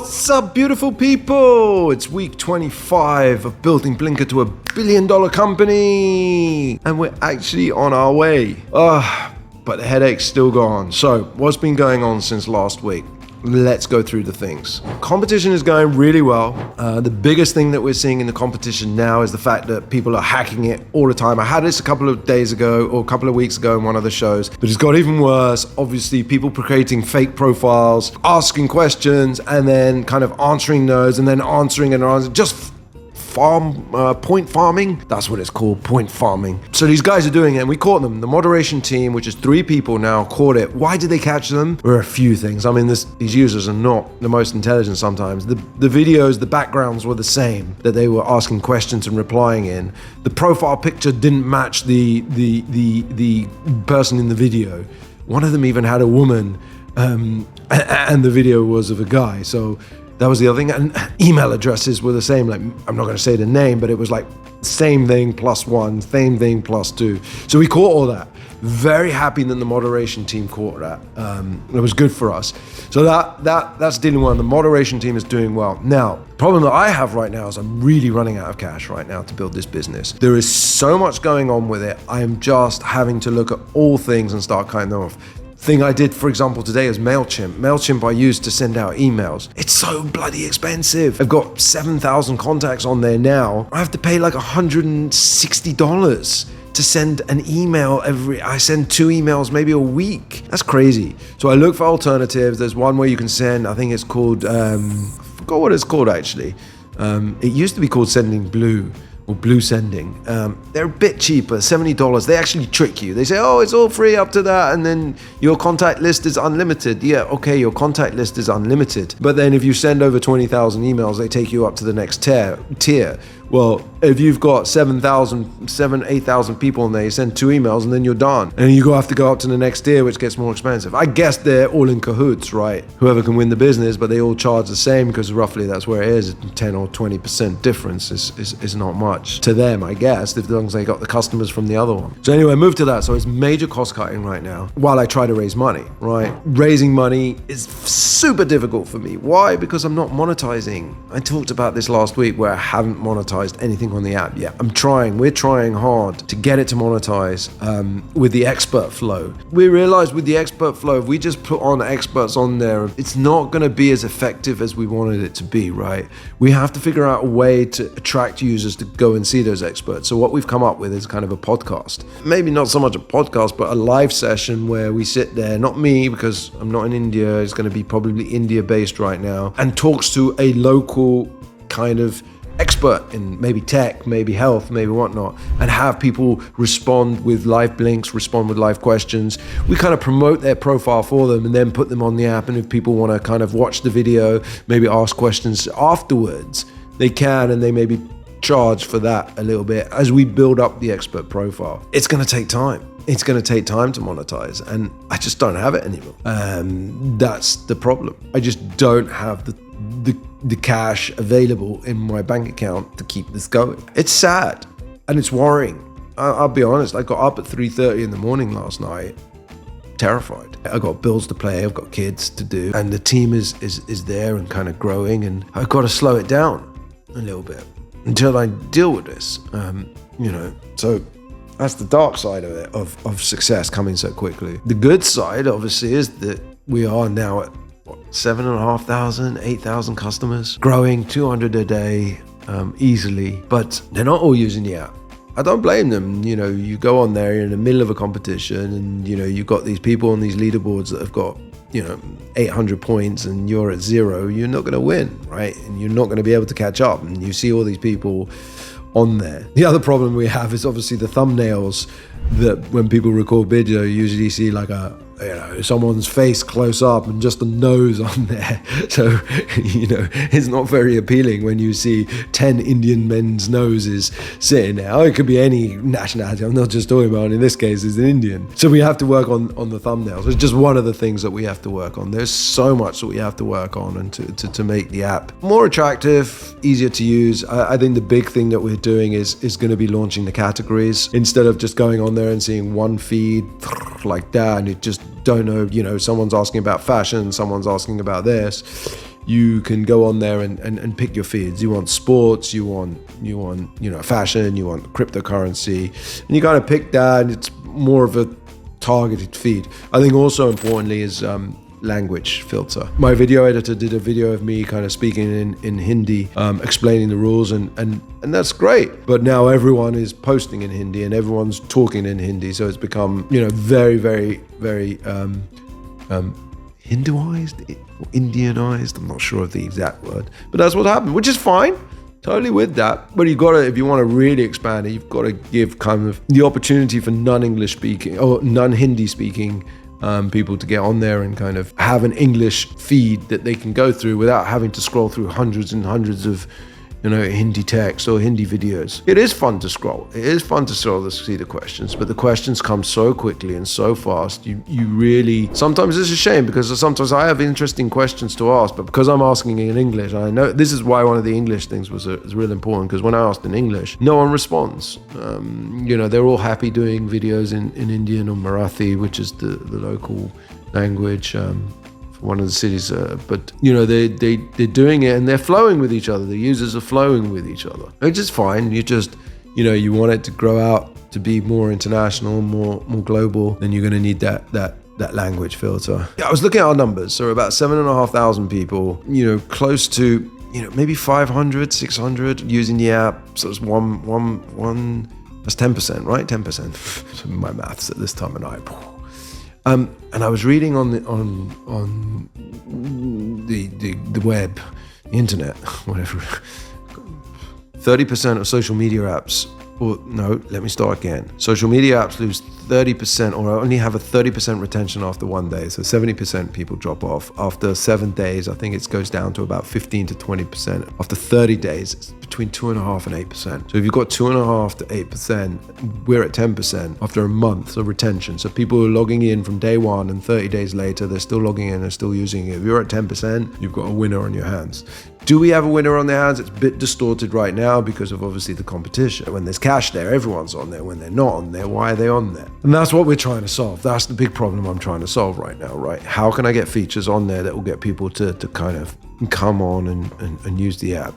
What's up, beautiful people? It's week 25 of building Blinkr to $1 billion company, and we're actually on our way. But the headache's still gone. So, what's been going on since last week? Let's go through the things. Competition is going really well. The biggest thing that we're seeing in the competition now is the fact that people are hacking it all the time. I had this a couple of days ago or a couple of weeks ago in one of the shows, but it's got even worse. Obviously, people creating fake profiles, asking questions, and then kind of answering those, and then answering and answering. Just point farming. That's what it's called, point farming. So these guys are doing it, and we caught them. The moderation team, which is 3 people now, caught it. Why did they catch them? There are a few things. I mean, these users are not the most intelligent sometimes. The videos, the backgrounds were the same that they were asking questions and replying in. The profile picture didn't match the person in the video. One of them even had a woman, and the video was of a guy. So that was the other thing. And email addresses were the same. Like, I'm not going to say the name, but it was like same thing +1, same thing +2. So we caught all that. Very happy that the moderation team caught that. It was good for us. So that's dealing well. The moderation team is doing well. Now, the problem that I have right now is I'm really running out of cash right now to build this business. There is so much going on with it. I am just having to look at all things and start cutting them off. Thing I did, for example, today is Mailchimp. Mailchimp I use to send out emails. It's so bloody expensive. I've got 7,000 contacts on there now. I have to pay like $160 to send an email I send 2 emails maybe a week. That's crazy. So I look for alternatives. There's one where you can send, I think it's called, I forgot what it's called actually. It used to be called Sending Blue. Or Blue Sending. They're a bit cheaper, $70. They actually trick you. They say, oh, it's all free up to that, and then your contact list is unlimited. Yeah, okay, your contact list is unlimited. But then if you send over 20,000 emails, they take you up to the next tier. Well, if you've got 8,000 people in there, you send 2 emails and then you're done. And you have to go up to the next tier, which gets more expensive. I guess they're all in cahoots, right? Whoever can win the business, but they all charge the same because roughly that's where it is. 10 or 20% difference is not much to them, I guess, as long as they got the customers from the other one. So anyway, move to that. So it's major cost cutting right now while I try to raise money, right? Raising money is super difficult for me. Why? Because I'm not monetizing. I talked about this last week where I haven't monetized anything on the app yet. We're trying hard to get it to monetize with the expert flow. We realized with the expert flow, if we just put on experts on there, it's not going to be as effective as we wanted it to be, right? We have to figure out a way to attract users to go and see those experts. So what we've come up with is kind of a podcast. Maybe not so much a podcast, but a live session where we sit there, not me because I'm not in India, it's going to be probably India based right now, and talks to a local kind of expert in maybe tech, maybe health, maybe whatnot, and have people respond with live blinks, respond with live questions. We kind of promote their profile for them and then put them on the app, and if people want to kind of watch the video, maybe ask questions afterwards, they can, and they maybe charge for that a little bit as we build up the expert profile. It's going to take time. It's going to take time to monetize, and I just don't have it anymore. That's the problem. I just don't have the cash available in my bank account to keep this going. It's sad and it's worrying. I'll be honest, I got up at 3:30 in the morning last night, terrified. I got bills to pay, I've got kids to do, and the team is there and kind of growing, and I've got to slow it down a little bit until I deal with this. So that's the dark side of it, of success coming so quickly. The good side, obviously, is that we are now at 7,500, 8,000 customers, growing 200 a day easily, but they're not all using the app. I don't blame them. You go on there, you're in the middle of a competition, and you've got these people on these leaderboards that have got 800 points and you're at 0. You're not going to win, right? And you're not going to be able to catch up, and you see all these people on there. The other problem we have is obviously the thumbnails, that when people record video, you usually see like someone's face close up and just the nose on there. So, it's not very appealing when you see 10 Indian men's noses sitting there. Oh, it could be any nationality. I'm not just talking about, in this case, it's an Indian. So we have to work on the thumbnails. It's just one of the things that we have to work on. There's so much that we have to work on and to make the app more attractive, easier to use. I think the big thing that we're doing is going to be launching the categories instead of just going on there and seeing one feed like that and it just don't know, someone's asking about fashion, someone's asking about this. you can go on there and pick your feeds. You want sports, you want fashion, you want cryptocurrency, and you kind of pick that, and it's more of a targeted feed. I think also importantly is language filter. My video editor did a video of me kind of speaking in Hindi, explaining the rules, and that's great. But now everyone is posting in Hindi and everyone's talking in Hindi, so it's become very, very, very Hinduized, or Indianized. I'm not sure of the exact word, but that's what happened, which is fine. Totally with that. But if you want to really expand it, you've got to give kind of the opportunity for non-English speaking or non-Hindi speaking people to get on there and kind of have an English feed that they can go through without having to scroll through hundreds and hundreds of Hindi text or Hindi videos. It is fun to scroll. It is fun to see the questions, but the questions come so quickly and so fast. You really, sometimes it's a shame because sometimes I have interesting questions to ask, but because I'm asking in English, I know this is why one of the English things was really important, because when I asked in English, no one responds. They're all happy doing videos in Indian or Marathi, which is the local language. One of the cities, but they're doing it and they're flowing with each other. The users are flowing with each other, which is fine. You want it to grow out to be more international, more global. Then you're going to need that language filter. I was looking at our numbers, so about 7,500 people. Close to maybe 500, 600 using the app. So it's one. That's 10%, right? 10%. So my maths at this time of night. And I was reading on the web, the internet, whatever. 30% of social media apps, let me start again. Social media apps lose 30% or only have a 30% retention after 1 day. So 70% people drop off. After 7 days, I think it goes down to about 15 to 20%. After 30 days, it's between 2.5% and 8%. So if you've got 2.5% to 8%, we're at 10% after a month of retention. So people are logging in from day one and 30 days later, they're still logging in and still using it. If you're at 10%, you've got a winner on your hands. Do we have a winner on their hands? It's a bit distorted right now because of obviously the competition. When there's cash there, everyone's on there. When they're not on there, why are they on there? And that's what we're trying to solve. That's the big problem I'm trying to solve right now, right? How can I get features on there that will get people to kind of come on and use the app,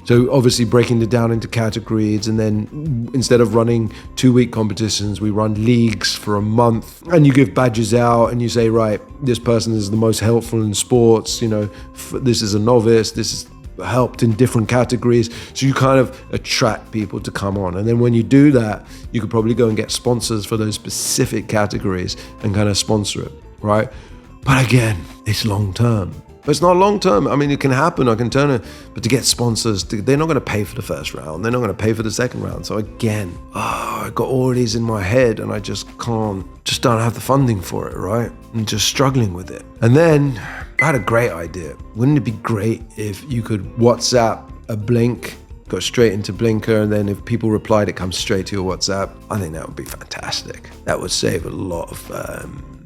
So obviously breaking it down into categories, and then instead of running 2-week competitions, we run leagues for a month, and you give badges out and you say, right, this person is the most helpful in sports, this is a novice, this is helped in different categories. So you kind of attract people to come on. And then when you do that, you could probably go and get sponsors for those specific categories and kind of sponsor it, right? But again, it's long term. But it's not long term. I mean, it can happen. I can turn it, but to get sponsors, they're not going to pay for the first round. They're not going to pay for the second round. So again, I got all these in my head and I just don't have the funding for it, right? I'm just struggling with it. And then I had a great idea. Wouldn't it be great if you could WhatsApp a Blink, go straight into Blinkr, and then if people replied, it comes straight to your WhatsApp? I think that would be fantastic. That would save a lot of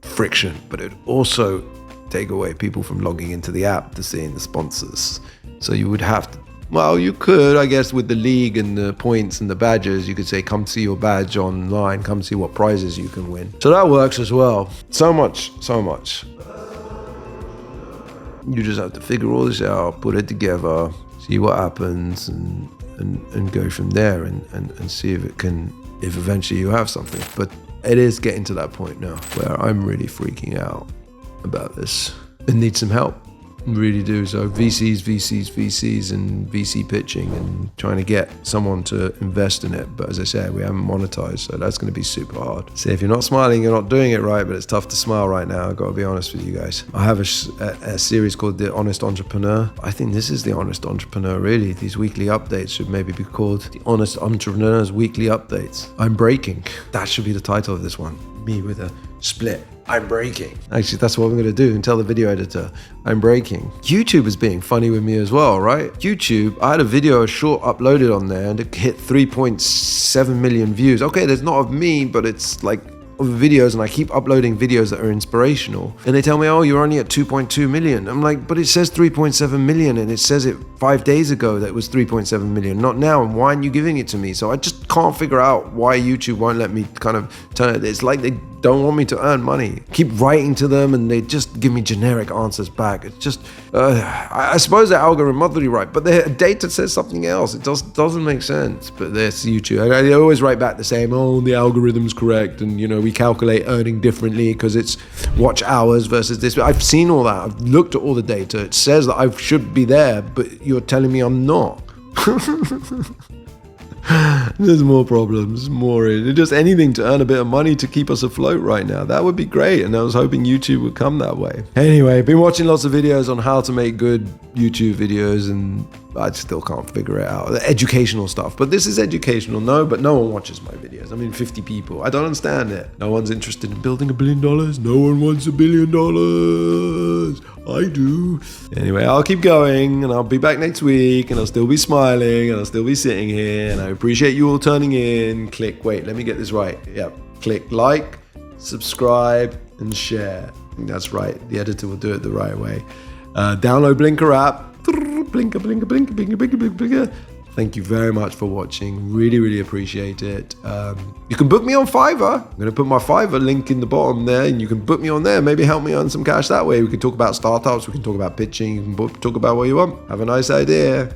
friction, but it would also take away people from logging into the app to seeing the sponsors. So you would have to, you could, I guess, with the league and the points and the badges, you could say, come see your badge online, come see what prizes you can win. So that works as well. So much. You just have to figure all this out, put it together, see what happens, and go from there and see if eventually you have something. But it is getting to that point now where I'm really freaking out about this and need some help. Really do. So VCs and VC pitching and trying to get someone to invest in it. But as I said, we haven't monetized, so that's going to be super hard. So if you're not smiling, you're not doing it right, but it's tough to smile right now. I've got to be honest with you guys. I have a series called The Honest Entrepreneur. I think this is The Honest Entrepreneur, really. These weekly updates should maybe be called The Honest Entrepreneur's Weekly Updates. I'm breaking. That should be the title of this one. Me with a split. I'm breaking. Actually, that's what I'm going to do and tell the video editor, I'm breaking. YouTube is being funny with me as well, right? YouTube, I had a short uploaded on there and it hit 3.7 million views. Okay, there's not of me, but it's like of videos, and I keep uploading videos that are inspirational. And they tell me, you're only at 2.2 million. I'm like, but it says 3.7 million and it says it 5 days ago that it was 3.7 million, not now. And why aren't you giving it to me? So I just can't figure out why YouTube won't let me kind of turn it. It's like they don't want me to earn money. Keep writing to them and they just give me generic answers back. It's just, I suppose the algorithm must be right, but the data says something else. It doesn't make sense. But there's YouTube. They always write back the same, oh, the algorithm's correct. And, we calculate earning differently because it's watch hours versus this. I've seen all that. I've looked at all the data. It says that I should be there, but you're telling me I'm not. There's more problems, just anything to earn a bit of money to keep us afloat right now. That would be great, and I was hoping YouTube would come that way. Anyway, been watching lots of videos on how to make good YouTube videos, and I still can't figure it out. The educational stuff, but this is educational, but no one watches my videos. 50 people. I don't understand it. No one's interested in building $1 billion. No one wants $1 billion. I do. Anyway, I'll keep going, and I'll be back next week, and I'll still be smiling, and I'll still be sitting here, and I appreciate you all turning in. Wait, let me get this right. Yep. Click like, subscribe, and share. I think that's right. The editor will do it the right way. Download Blinkr app. Blinker, blinker, blinker, blinker, blinker, blinker, blinker. Thank you very much for watching. Really, really appreciate it. You can book me on Fiverr. I'm going to put my Fiverr link in the bottom there, and you can book me on there. Maybe help me earn some cash that way. We can talk about startups. We can talk about pitching. You can talk about what you want. Have a nice idea.